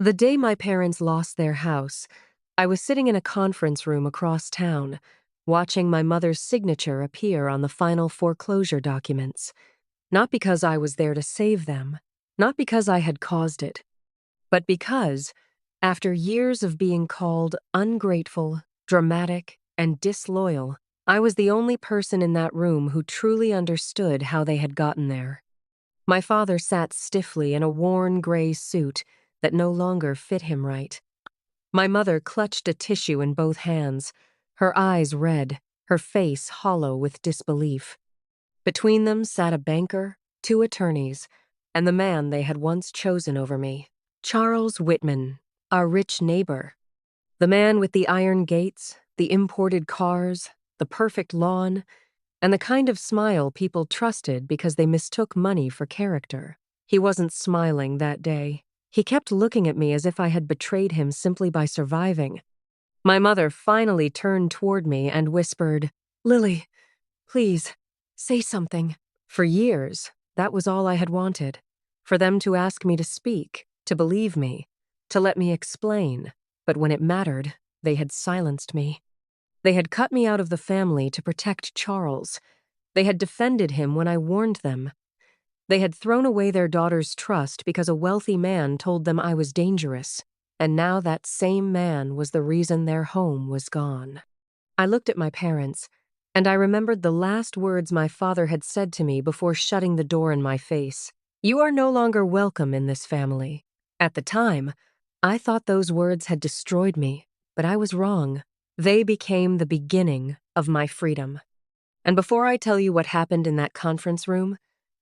The day my parents lost their house, I was sitting in a conference room across town, watching my mother's signature appear on the final foreclosure documents. Not because I was there to save them, not because I had caused it, but because, after years of being called ungrateful, dramatic, and disloyal, I was the only person in that room who truly understood how they had gotten there. My father sat stiffly in a worn gray suit that no longer fit him right. My mother clutched a tissue in both hands, her eyes red, her face hollow with disbelief. Between them sat a banker, two attorneys, and the man they had once chosen over me, Charles Whitman, our rich neighbor. The man with the iron gates, the imported cars, the perfect lawn, and the kind of smile people trusted because they mistook money for character. He wasn't smiling that day. He kept looking at me as if I had betrayed him simply by surviving. My mother finally turned toward me and whispered, "Lily, please, say something." For years, that was all I had wanted. For them to ask me to speak, to believe me, to let me explain. But when it mattered, they had silenced me. They had cut me out of the family to protect Charles. They had defended him when I warned them. They had thrown away their daughter's trust because a wealthy man told them I was dangerous. And now that same man was the reason their home was gone. I looked at my parents, and I remembered the last words my father had said to me before shutting the door in my face. "You are no longer welcome in this family." At the time, I thought those words had destroyed me, but I was wrong. They became the beginning of my freedom. And before I tell you what happened in that conference room,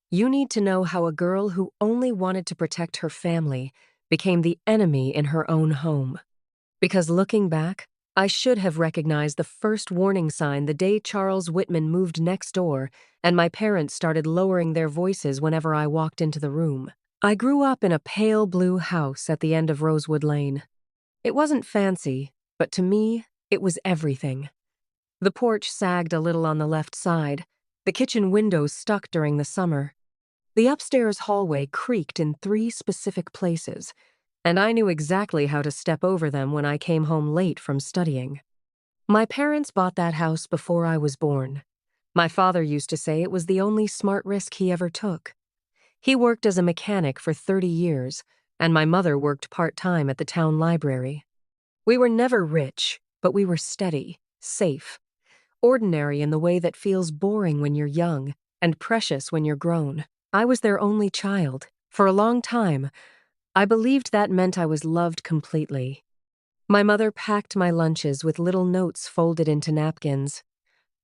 you need to know how a girl who only wanted to protect her family became the enemy in her own home. Because looking back, I should have recognized the first warning sign the day Charles Whitman moved next door and my parents started lowering their voices whenever I walked into the room. I grew up in a pale blue house at the end of Rosewood Lane. It wasn't fancy, but to me, it was everything. The porch sagged a little on the left side, the kitchen windows stuck during the summer. The upstairs hallway creaked in 3 specific places, and I knew exactly how to step over them when I came home late from studying. My parents bought that house before I was born. My father used to say it was the only smart risk he ever took. He worked as a mechanic for 30 years, and my mother worked part-time at the town library. We were never rich, but we were steady, safe, ordinary in the way that feels boring when you're young and precious when you're grown. I was their only child. For a long time, I believed that meant I was loved completely. My mother packed my lunches with little notes folded into napkins.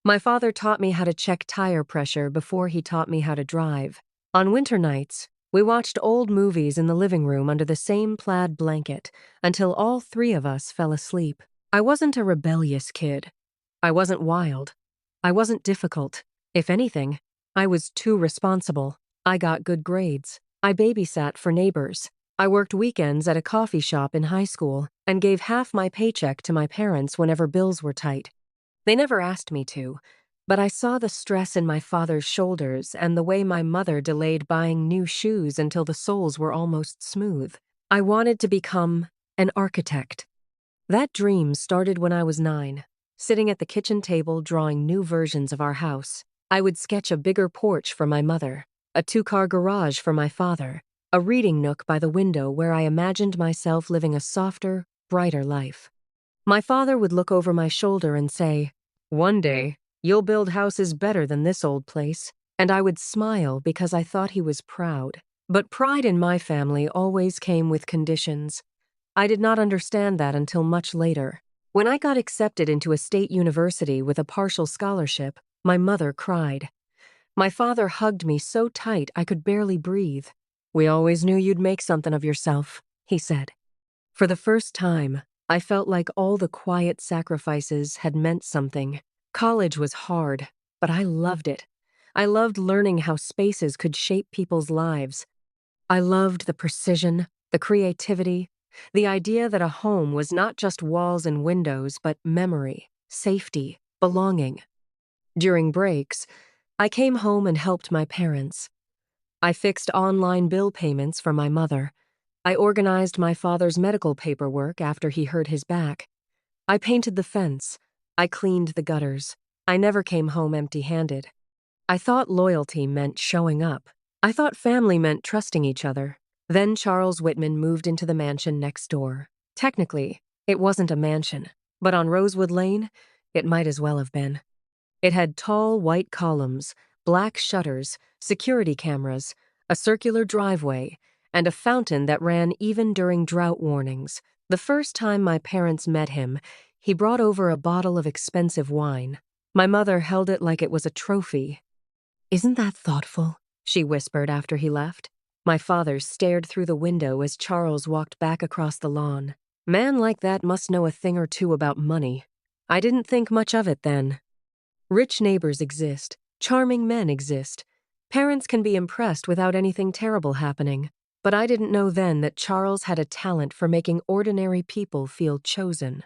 My father taught me how to check tire pressure before he taught me how to drive. On winter nights, we watched old movies in the living room under the same plaid blanket until all 3 of us fell asleep. I wasn't a rebellious kid. I wasn't wild. I wasn't difficult. If anything, I was too responsible. I got good grades. I babysat for neighbors. I worked weekends at a coffee shop in high school and gave half my paycheck to my parents whenever bills were tight. They never asked me to, but I saw the stress in my father's shoulders and the way my mother delayed buying new shoes until the soles were almost smooth. I wanted to become an architect. That dream started when I was 9, sitting at the kitchen table drawing new versions of our house. I would sketch a bigger porch for my mother, a 2-car garage for my father, a reading nook by the window where I imagined myself living a softer, brighter life. My father would look over my shoulder and say, "One day, you'll build houses better than this old place," and I would smile because I thought he was proud. But pride in my family always came with conditions. I did not understand that until much later. When I got accepted into a state university with a partial scholarship, my mother cried. My father hugged me so tight I could barely breathe. "We always knew you'd make something of yourself," he said. For the first time, I felt like all the quiet sacrifices had meant something. College was hard, but I loved it. I loved learning how spaces could shape people's lives. I loved the precision, the creativity, the idea that a home was not just walls and windows, but memory, safety, belonging. During breaks, I came home and helped my parents. I fixed online bill payments for my mother. I organized my father's medical paperwork after he hurt his back. I painted the fence. I cleaned the gutters. I never came home empty-handed. I thought loyalty meant showing up. I thought family meant trusting each other. Then Charles Whitman moved into the mansion next door. Technically, it wasn't a mansion, but on Rosewood Lane, it might as well have been. It had tall white columns, black shutters, security cameras, a circular driveway, and a fountain that ran even during drought warnings. The first time my parents met him, he brought over a bottle of expensive wine. My mother held it like it was a trophy. "Isn't that thoughtful?" she whispered after he left. My father stared through the window as Charles walked back across the lawn. Man like that must know a thing or two about money. I didn't think much of it then. Rich neighbors exist. Charming men exist. Parents can be impressed without anything terrible happening. But I didn't know then that Charles had a talent for making ordinary people feel chosen.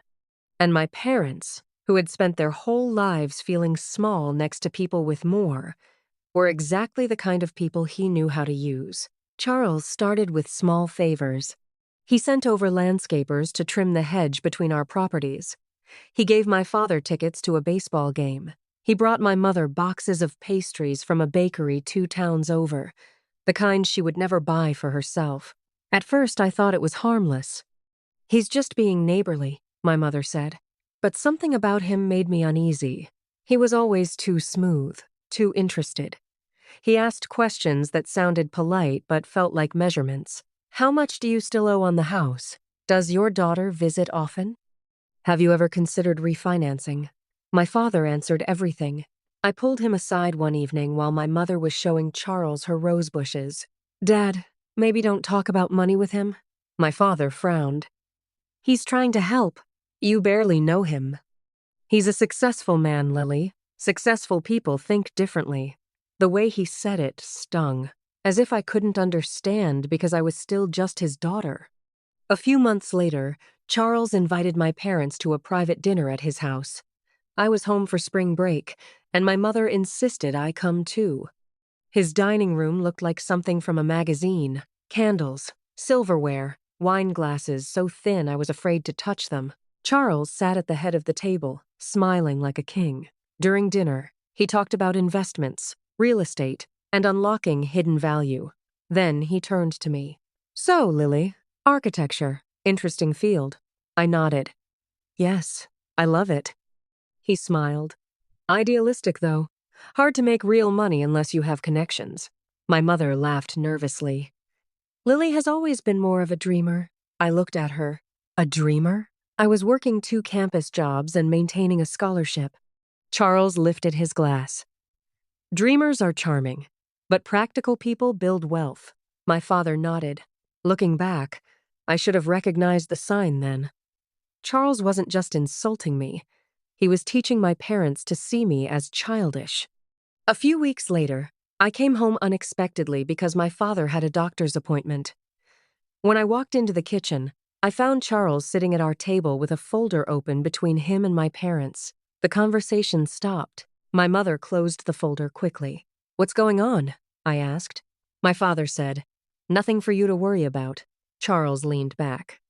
And my parents, who had spent their whole lives feeling small next to people with more, were exactly the kind of people he knew how to use. Charles started with small favors. He sent over landscapers to trim the hedge between our properties. He gave my father tickets to a baseball game. He brought my mother boxes of pastries from a bakery 2 towns over, the kind she would never buy for herself. At first, I thought it was harmless. "He's just being neighborly," my mother said. But something about him made me uneasy. He was always too smooth, too interested. He asked questions that sounded polite but felt like measurements. "How much do you still owe on the house? Does your daughter visit often? Have you ever considered refinancing?" My father answered everything. I pulled him aside one evening while my mother was showing Charles her rose bushes. "Dad, maybe don't talk about money with him." My father frowned. "He's trying to help. You barely know him." "He's a successful man, Lily. Successful people think differently." The way he said it stung, as if I couldn't understand because I was still just his daughter. A few months later, Charles invited my parents to a private dinner at his house. I was home for spring break, and my mother insisted I come too. His dining room looked like something from a magazine. Candles, silverware, wine glasses so thin I was afraid to touch them. Charles sat at the head of the table, smiling like a king. During dinner, he talked about investments, real estate, and unlocking hidden value. Then he turned to me. "So, Lily, architecture, interesting field." I nodded. "Yes, I love it." He smiled. "Idealistic, though. Hard to make real money unless you have connections." My mother laughed nervously. "Lily has always been more of a dreamer." I looked at her. A dreamer? I was working 2 campus jobs and maintaining a scholarship. Charles lifted his glass. "Dreamers are charming, but practical people build wealth." My father nodded. Looking back, I should have recognized the sign then. Charles wasn't just insulting me. He was teaching my parents to see me as childish. A few weeks later, I came home unexpectedly because my father had a doctor's appointment. When I walked into the kitchen, I found Charles sitting at our table with a folder open between him and my parents. The conversation stopped. My mother closed the folder quickly. "What's going on?" I asked. My father said, "Nothing for you to worry about." Charles leaned back.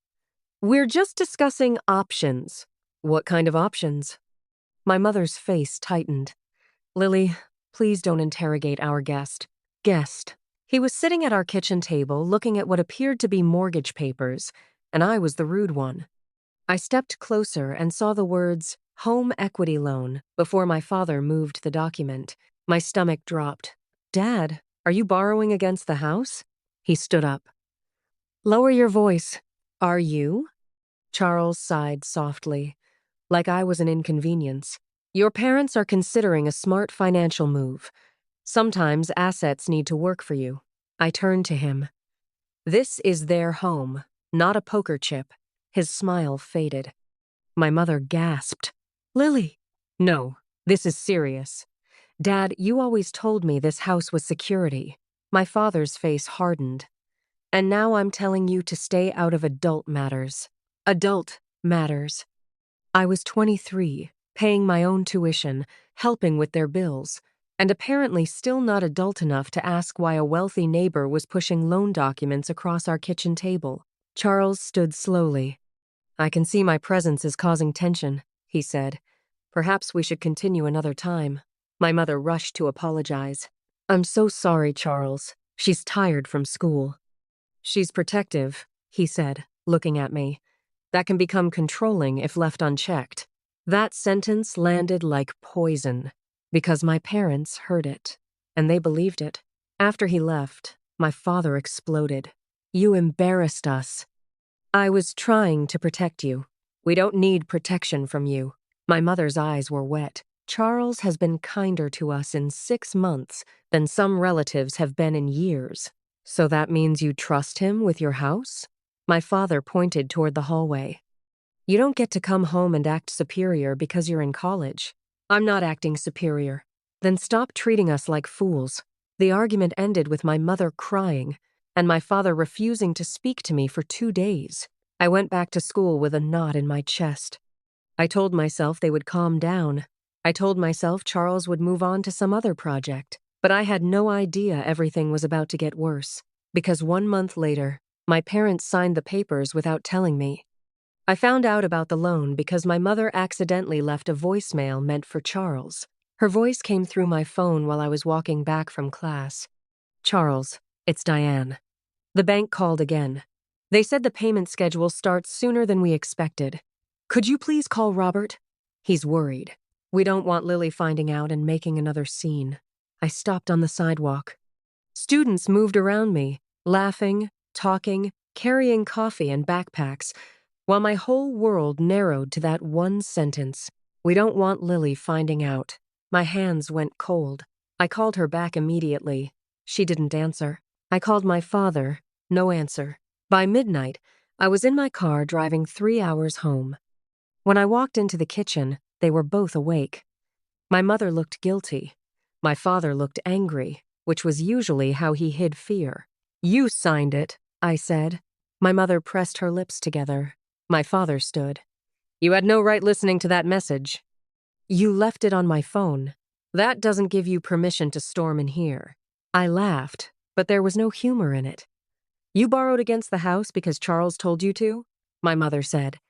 "We're just discussing options." "What kind of options?" My mother's face tightened. "Lily, please don't interrogate our guest." Guest. He was sitting at our kitchen table looking at what appeared to be mortgage papers, and I was the rude one. I stepped closer and saw the words, "Home Equity Loan," before my father moved the document. My stomach dropped. "Dad, are you borrowing against the house?" He stood up. "Lower your voice." "Are you?" Charles sighed softly, like I was an inconvenience. "Your parents are considering a smart financial move. Sometimes assets need to work for you." I turned to him. "This is their home, not a poker chip." His smile faded. My mother gasped. "Lily." "No, this is serious. Dad, you always told me this house was security." My father's face hardened. "And now I'm telling you to stay out of adult matters." Adult matters. I was 23, paying my own tuition, helping with their bills. and apparently still not adult enough to ask why a wealthy neighbor was pushing loan documents across our kitchen table. Charles stood slowly. "I can see my presence is causing tension," he said. "Perhaps we should continue another time." My mother rushed to apologize. "I'm so sorry, Charles. She's tired from school." "She's protective," he said, looking at me. "That can become controlling if left unchecked." That sentence landed like poison, because my parents heard it, and they believed it. After he left, my father exploded. "You embarrassed us." "I was trying to protect you. We don't need protection from you." My mother's eyes were wet. "Charles has been kinder to us in 6 months than some relatives have been in years. So that means you trust him with your house?" My father pointed toward the hallway. "You don't get to come home and act superior because you're in college." "I'm not acting superior." "Then stop treating us like fools." The argument ended with my mother crying, and my father refusing to speak to me for 2 days. I went back to school with a knot in my chest. I told myself they would calm down. I told myself Charles would move on to some other project. But I had no idea everything was about to get worse, because 1 month later, my parents signed the papers without telling me. I found out about the loan because my mother accidentally left a voicemail meant for Charles. Her voice came through my phone while I was walking back from class. "Charles, it's Diane." The bank called again. "They said the payment schedule starts sooner than we expected. Could you please call Robert? He's worried. We don't want Lily finding out and making another scene." I stopped on the sidewalk. Students moved around me, laughing, talking, carrying coffee and backpacks, while my whole world narrowed to that one sentence. "We don't want Lily finding out." My hands went cold. I called her back immediately. She didn't answer. I called my father. No answer. By midnight, I was in my car driving 3 hours home. When I walked into the kitchen, they were both awake. My mother looked guilty. My father looked angry, which was usually how he hid fear. "You signed it," I said. My mother pressed her lips together. My father stood. "You had no right listening to that message." "You left it on my phone. That doesn't give you permission to storm in here." I laughed, but there was no humor in it. "You borrowed against the house because Charles told you to?" My mother said.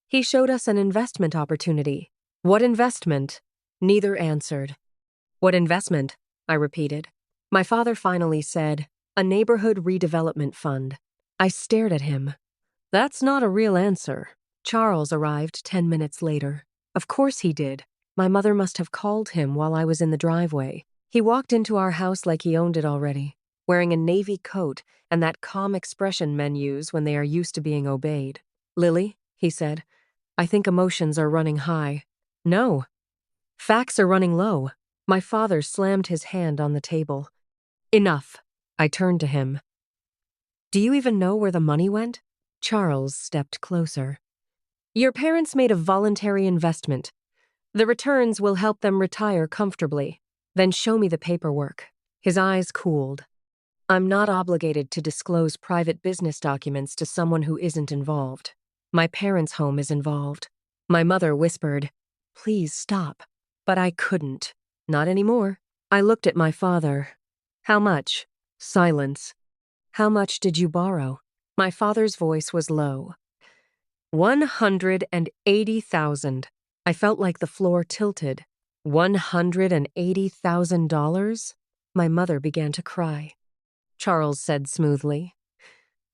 "He showed us an investment opportunity." "What investment?" Neither answered. "What investment?" I repeated. My father finally said, "A neighborhood redevelopment fund." I stared at him. "That's not a real answer." Charles arrived 10 minutes later. Of course he did. My mother must have called him while I was in the driveway. He walked into our house like he owned it already, wearing a navy coat and that calm expression men use when they are used to being obeyed. "Lily," he said, "I think emotions are running high." "No. Facts are running low." My father slammed his hand on the table. "Enough." I turned to him. "Do you even know where the money went?" Charles stepped closer. "Your parents made a voluntary investment. The returns will help them retire comfortably. Then show me the paperwork." His eyes cooled. "I'm not obligated to disclose private business documents to someone who isn't involved. My parents' home is involved." My mother whispered, "Please stop." But I couldn't. Not anymore. I looked at my father. "How much?" Silence. "How much did you borrow?" My father's voice was low. 180,000. I felt like the floor tilted. $180,000? My mother began to cry. Charles said smoothly,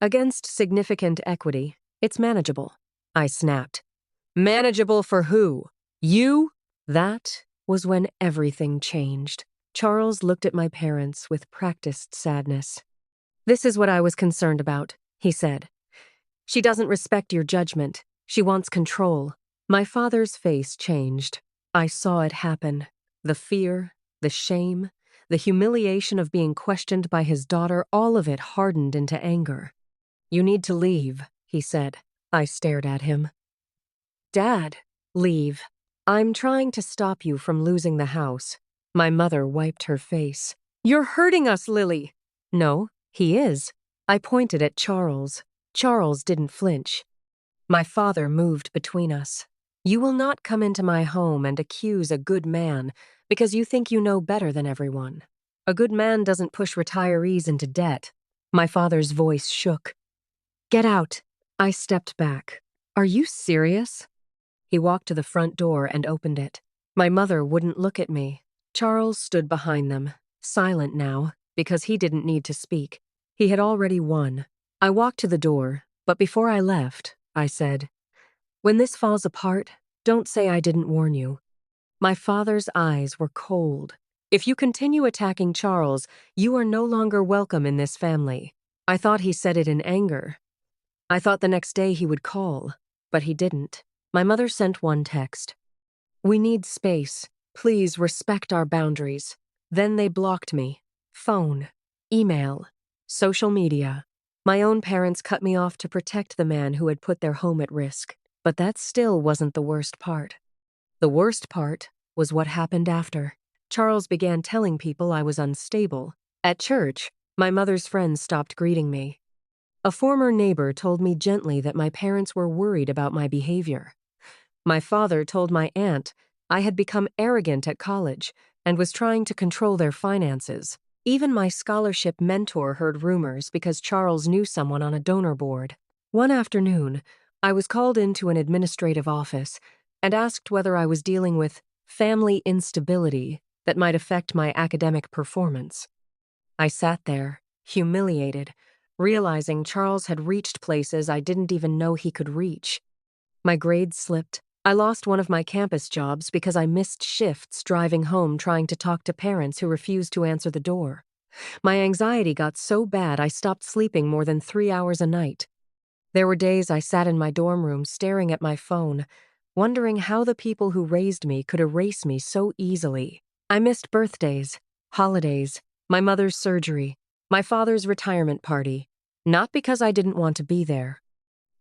"Against significant equity, it's manageable." I snapped. "Manageable for who? You?" That was when everything changed. Charles looked at my parents with practiced sadness. "This is what I was concerned about," he said. "She doesn't respect your judgment. She wants control." My father's face changed. I saw it happen. The fear, the shame, the humiliation of being questioned by his daughter, all of it hardened into anger. "You need to leave," he said. I stared at him. "Dad, leave. I'm trying to stop you from losing the house." My mother wiped her face. "You're hurting us, Lily." "No, he is." I pointed at Charles. Charles didn't flinch. My father moved between us. You will not come into my home and accuse a good man because you think you know better than everyone. A good man doesn't push retirees into debt. My father's voice shook. Get out. I stepped back. Are you serious? He walked to the front door and opened it. My mother wouldn't look at me. Charles stood behind them, silent now, because he didn't need to speak. He had already won. I walked to the door, but before I left, I said, when this falls apart, don't say I didn't warn you. My father's eyes were cold. If you continue attacking Charles, you are no longer welcome in this family. I thought he said it in anger. I thought the next day he would call, but he didn't. My mother sent one text. We need space. Please respect our boundaries. Then they blocked me. Phone, email, social media. My own parents cut me off to protect the man who had put their home at risk. But that still wasn't the worst part. The worst part was what happened after. Charles began telling people I was unstable. At church, my mother's friends stopped greeting me. A former neighbor told me gently that my parents were worried about my behavior. My father told my aunt I had become arrogant at college and was trying to control their finances. Even my scholarship mentor heard rumors because Charles knew someone on a donor board. One afternoon, I was called into an administrative office and asked whether I was dealing with family instability that might affect my academic performance. I sat there, humiliated, realizing Charles had reached places I didn't even know he could reach. My grades slipped. I lost one of my campus jobs because I missed shifts driving home trying to talk to parents who refused to answer the door. My anxiety got so bad I stopped sleeping more than 3 hours a night. There were days I sat in my dorm room staring at my phone, wondering how the people who raised me could erase me so easily. I missed birthdays, holidays, my mother's surgery, my father's retirement party, not because I didn't want to be there,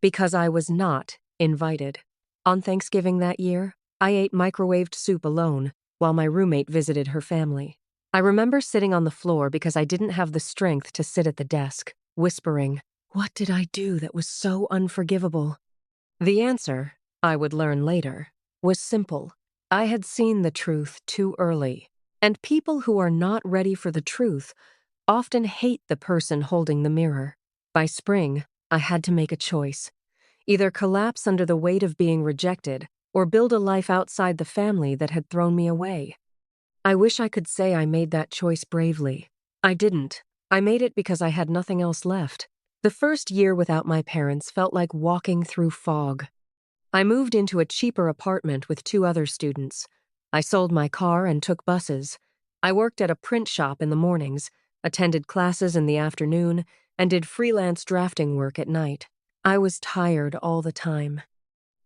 because I was not invited. On Thanksgiving that year, I ate microwaved soup alone while my roommate visited her family. I remember sitting on the floor because I didn't have the strength to sit at the desk, whispering, what did I do that was so unforgivable? The answer, I would learn later, was simple. I had seen the truth too early, and people who are not ready for the truth often hate the person holding the mirror. By spring, I had to make a choice. Either collapse under the weight of being rejected or build a life outside the family that had thrown me away. I wish I could say I made that choice bravely. I didn't. I made it because I had nothing else left. The first year without my parents felt like walking through fog. I moved into a cheaper apartment with 2 other students. I sold my car and took buses. I worked at a print shop in the mornings, attended classes in the afternoon, and did freelance drafting work at night. I was tired all the time.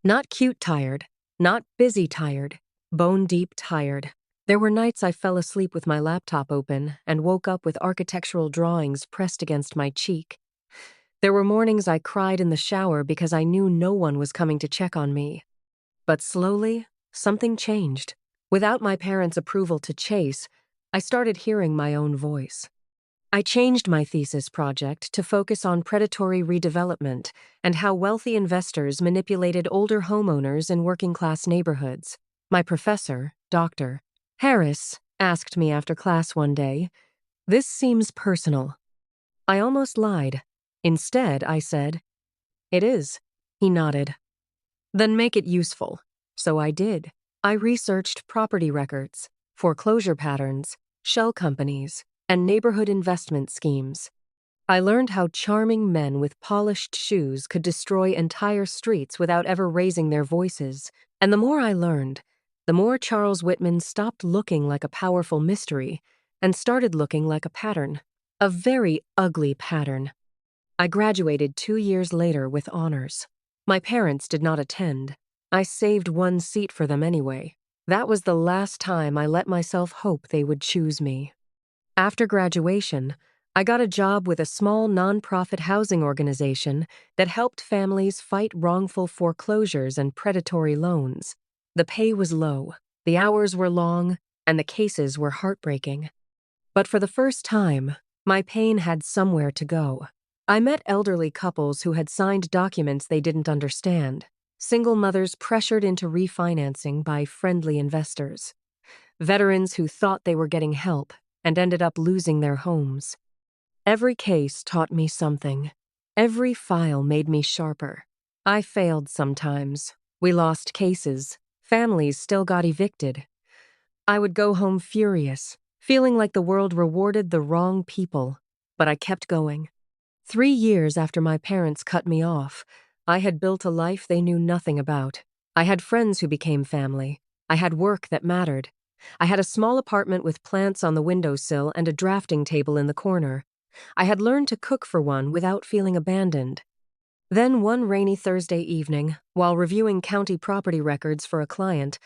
Not cute tired, not busy tired, bone-deep tired. There were nights I fell asleep with my laptop open and woke up with architectural drawings pressed against my cheek. There were mornings I cried in the shower because I knew no one was coming to check on me. But slowly, something changed. Without my parents' approval to chase, I started hearing my own voice. I changed my thesis project to focus on predatory redevelopment and how wealthy investors manipulated older homeowners in working-class neighborhoods. My professor, Dr. Harris, asked me after class one day, "This seems personal." I almost lied. Instead, I said, "It is." He nodded. "Then make it useful." So I did. I researched property records, foreclosure patterns, shell companies, and neighborhood investment schemes. I learned how charming men with polished shoes could destroy entire streets without ever raising their voices. And the more I learned, the more Charles Whitman stopped looking like a powerful mystery and started looking like a pattern. A very ugly pattern. I graduated 2 years later with honors. My parents did not attend. I saved one seat for them anyway. That was the last time I let myself hope they would choose me. After graduation, I got a job with a small nonprofit housing organization that helped families fight wrongful foreclosures and predatory loans. The pay was low, the hours were long, and the cases were heartbreaking. But for the first time, my pain had somewhere to go. I met elderly couples who had signed documents they didn't understand. Single mothers pressured into refinancing by friendly investors. Veterans who thought they were getting help and ended up losing their homes. Every case taught me something. Every file made me sharper. I failed sometimes. We lost cases. Families still got evicted. I would go home furious, feeling like the world rewarded the wrong people. But I kept going. 3 years after my parents cut me off, I had built a life they knew nothing about. I had friends who became family. I had work that mattered. I had a small apartment with plants on the windowsill and a drafting table in the corner. I had learned to cook for one without feeling abandoned. Then one rainy Thursday evening, while reviewing county property records for a client,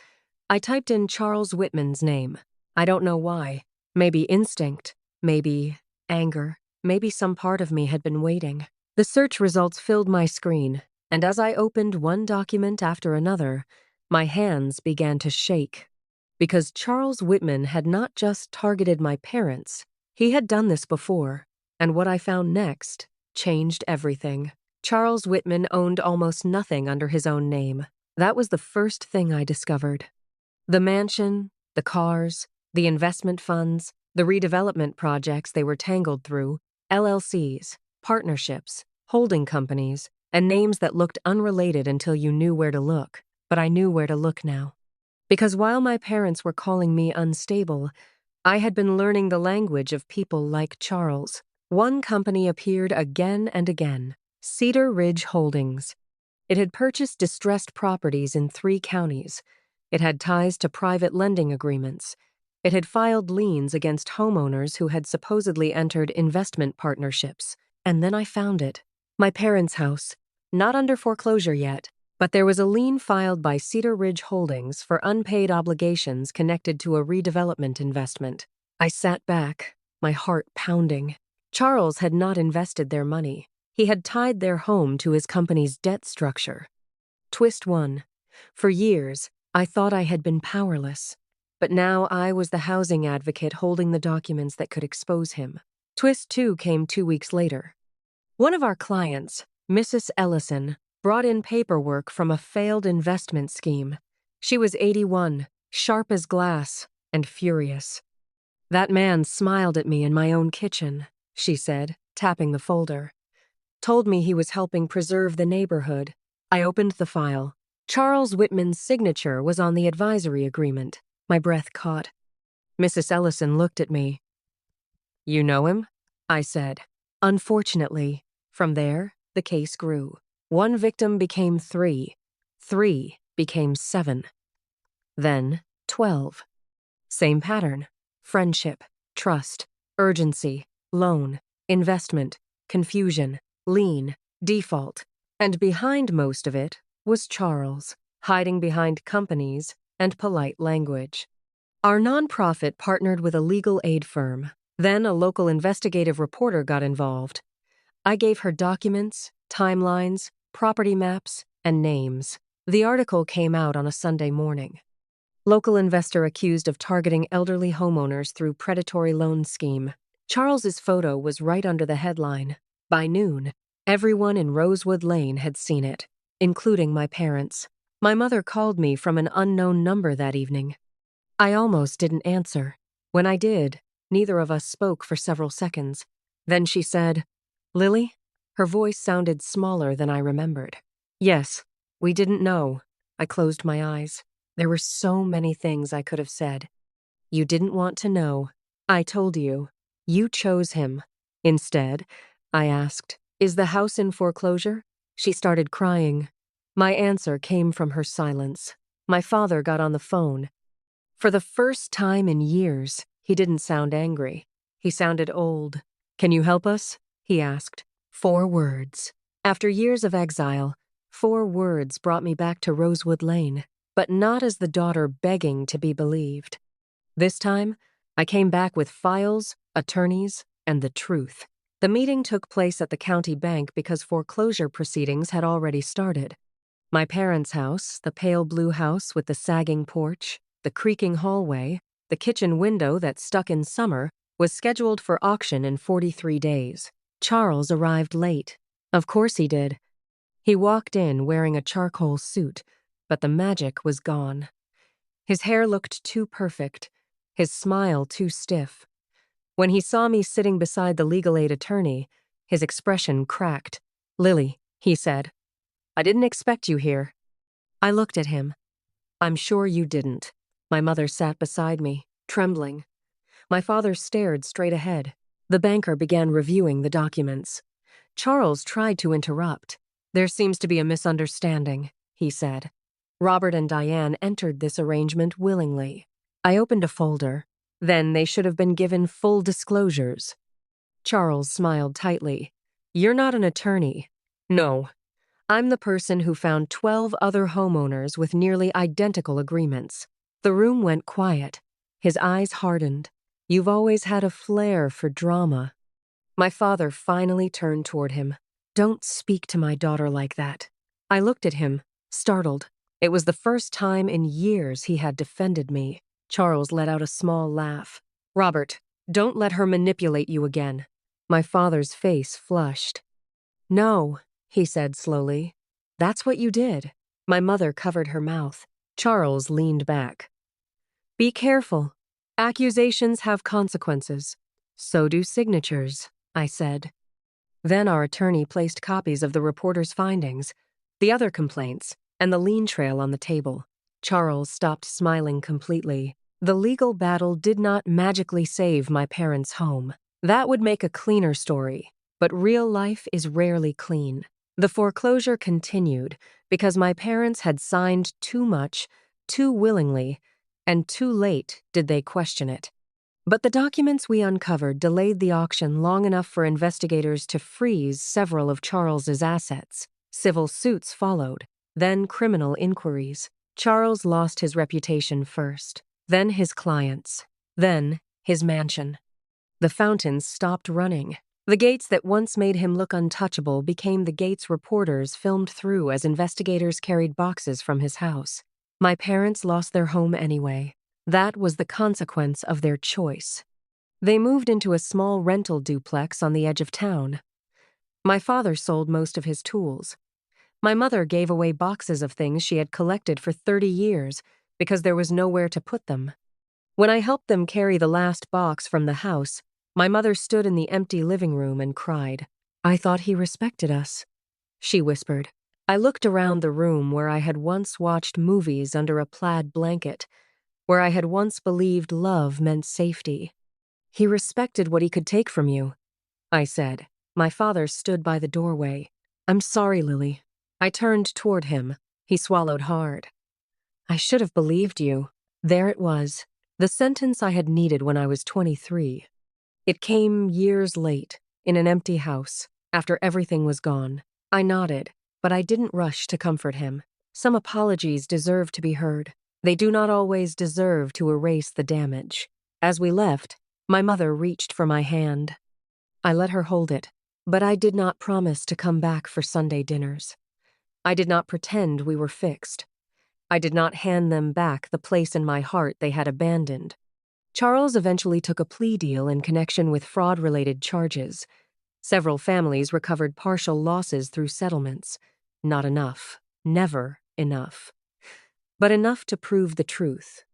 I typed in Charles Whitman's name. I don't know why. Maybe instinct. Maybe anger. Maybe some part of me had been waiting. The search results filled my screen, and as I opened one document after another, my hands began to shake. Because Charles Whitman had not just targeted my parents, he had done this before, and what I found next changed everything. Charles Whitman owned almost nothing under his own name. That was the first thing I discovered. The mansion, the cars, the investment funds, the redevelopment projects they were tangled through, LLCs, partnerships, holding companies, and names that looked unrelated until you knew where to look. But I knew where to look now. Because while my parents were calling me unstable, I had been learning the language of people like Charles. One company appeared again and again, Cedar Ridge Holdings. It had purchased distressed properties in 3 counties. It had ties to private lending agreements. It had filed liens against homeowners who had supposedly entered investment partnerships. And then I found it. My parents' house. Not under foreclosure yet, but there was a lien filed by Cedar Ridge Holdings for unpaid obligations connected to a redevelopment investment. I sat back, my heart pounding. Charles had not invested their money. He had tied their home to his company's debt structure. Twist 1. For years, I thought I had been powerless. But now I was the housing advocate holding the documents that could expose him. Twist 2 came 2 weeks later. One of our clients, Mrs. Ellison, brought in paperwork from a failed investment scheme. She was 81, sharp as glass, and furious. "That man smiled at me in my own kitchen," she said, tapping the folder. "Told me he was helping preserve the neighborhood." I opened the file. Charles Whitman's signature was on the advisory agreement. My breath caught. Mrs. Ellison looked at me. "You know him?" I said. Unfortunately, from there, the case grew. 1 victim became 3. 3 became 7. Then 12. Same pattern. Friendship, trust, urgency, loan, investment, confusion, lien, default. And behind most of it was Charles, hiding behind companies and polite language. Our nonprofit partnered with a legal aid firm. Then a local investigative reporter got involved. I gave her documents, timelines, property maps, and names. The article came out on a Sunday morning. Local investor accused of targeting elderly homeowners through predatory loan scheme. Charles's photo was right under the headline. By noon, everyone in Rosewood Lane had seen it, including my parents. My mother called me from an unknown number that evening. I almost didn't answer. When I did, neither of us spoke for several seconds. Then she said, "Lily?" Her voice sounded smaller than I remembered. "Yes, we didn't know." I closed my eyes. There were so many things I could have said. "You didn't want to know. I told you. You chose him." Instead, I asked, "Is the house in foreclosure?" She started crying. My answer came from her silence. My father got on the phone. For the first time in years, he didn't sound angry. He sounded old. "Can you help us?" he asked. 4 words. After years of exile, 4 words brought me back to Rosewood Lane, but not as the daughter begging to be believed. This time, I came back with files, attorneys, and the truth. The meeting took place at the county bank because foreclosure proceedings had already started. My parents' house, the pale blue house with the sagging porch, the creaking hallway, the kitchen window that stuck in summer, was scheduled for auction in 43 days. Charles arrived late. Of course he did. He walked in wearing a charcoal suit, but the magic was gone. His hair looked too perfect, his smile too stiff. When he saw me sitting beside the legal aid attorney, his expression cracked. "Lily," he said, "I didn't expect you here." I looked at him. "I'm sure you didn't." My mother sat beside me, trembling. My father stared straight ahead. The banker began reviewing the documents. Charles tried to interrupt. "There seems to be a misunderstanding," he said. "Robert and Diane entered this arrangement willingly." I opened a folder. Then they should have been given full disclosures. Charles smiled tightly. "You're not an attorney." "No. I'm the person who found 12 other homeowners with nearly identical agreements." The room went quiet. His eyes hardened. "You've always had a flair for drama." My father finally turned toward him. "Don't speak to my daughter like that." I looked at him, startled. It was the first time in years he had defended me. Charles let out a small laugh. "Robert, don't let her manipulate you again." My father's face flushed. "No," he said slowly. "That's what you did." My mother covered her mouth. Charles leaned back. "Be careful. Accusations have consequences. So do signatures," I said. Then our attorney placed copies of the reporter's findings, the other complaints, and the lien trail on the table. Charles stopped smiling completely. The legal battle did not magically save my parents' home. That would make a cleaner story, but real life is rarely clean. The foreclosure continued because my parents had signed too much, too willingly, and too late did they question it. But the documents we uncovered delayed the auction long enough for investigators to freeze several of Charles's assets. Civil suits followed, then criminal inquiries. Charles lost his reputation first, then his clients, then his mansion. The fountains stopped running. The gates that once made him look untouchable became the gates reporters filmed through as investigators carried boxes from his house. My parents lost their home anyway. That was the consequence of their choice. They moved into a small rental duplex on the edge of town. My father sold most of his tools. My mother gave away boxes of things she had collected for 30 years because there was nowhere to put them. When I helped them carry the last box from the house, my mother stood in the empty living room and cried. "I thought he respected us," she whispered. I looked around the room where I had once watched movies under a plaid blanket, where I had once believed love meant safety. "He respected what he could take from you," I said. My father stood by the doorway. "I'm sorry, Lily." I turned toward him. He swallowed hard. "I should have believed you." There it was, the sentence I had needed when I was 23. It came years late, in an empty house, after everything was gone. I nodded, but I didn't rush to comfort him. Some apologies deserve to be heard. They do not always deserve to erase the damage. As we left, my mother reached for my hand. I let her hold it, but I did not promise to come back for Sunday dinners. I did not pretend we were fixed. I did not hand them back the place in my heart they had abandoned. Charles eventually took a plea deal in connection with fraud-related charges. Several families recovered partial losses through settlements. Not enough. Never enough. But enough to prove the truth.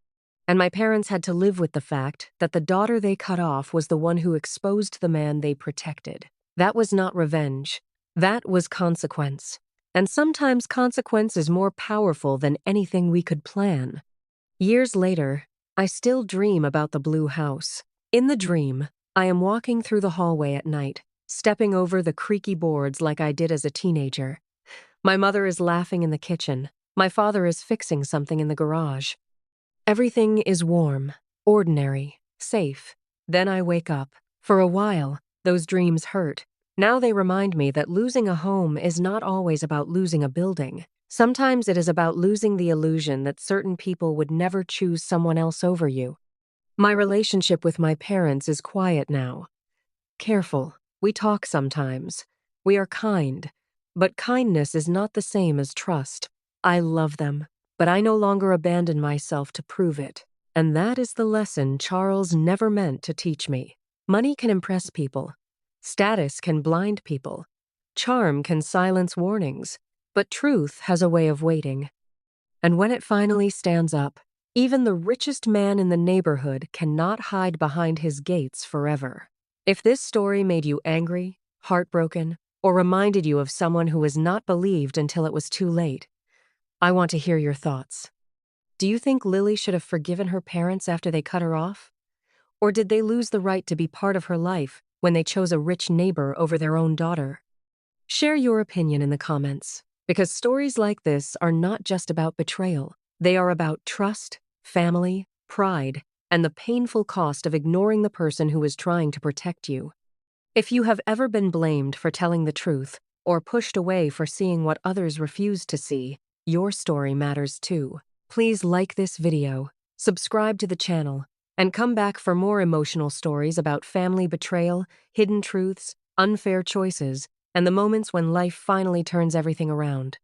And my parents had to live with the fact that the daughter they cut off was the one who exposed the man they protected. That was not revenge. That was consequence. And sometimes consequence is more powerful than anything we could plan. Years later, I still dream about the blue house. In the dream, I am walking through the hallway at night, stepping over the creaky boards like I did as a teenager. My mother is laughing in the kitchen. My father is fixing something in the garage. Everything is warm, ordinary, safe. Then I wake up. For a while, those dreams hurt. Now they remind me that losing a home is not always about losing a building. Sometimes it is about losing the illusion that certain people would never choose someone else over you. My relationship with my parents is quiet now. Careful. We talk sometimes. We are kind. But kindness is not the same as trust. I love them, but I no longer abandon myself to prove it. And that is the lesson Charles never meant to teach me. Money can impress people. Status can blind people. Charm can silence warnings. But truth has a way of waiting. And when it finally stands up, even the richest man in the neighborhood cannot hide behind his gates forever. If this story made you angry, heartbroken, or reminded you of someone who was not believed until it was too late, I want to hear your thoughts. Do you think Lily should have forgiven her parents after they cut her off? Or did they lose the right to be part of her life when they chose a rich neighbor over their own daughter? Share your opinion in the comments, because stories like this are not just about betrayal. They are about trust, family, pride, and the painful cost of ignoring the person who is trying to protect you. If you have ever been blamed for telling the truth or pushed away for seeing what others refuse to see, your story matters too. Please like this video, subscribe to the channel, and come back for more emotional stories about family betrayal, hidden truths, unfair choices, and the moments when life finally turns everything around.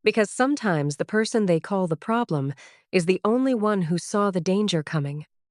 Because sometimes the person they call the problem is the only one who saw the danger coming.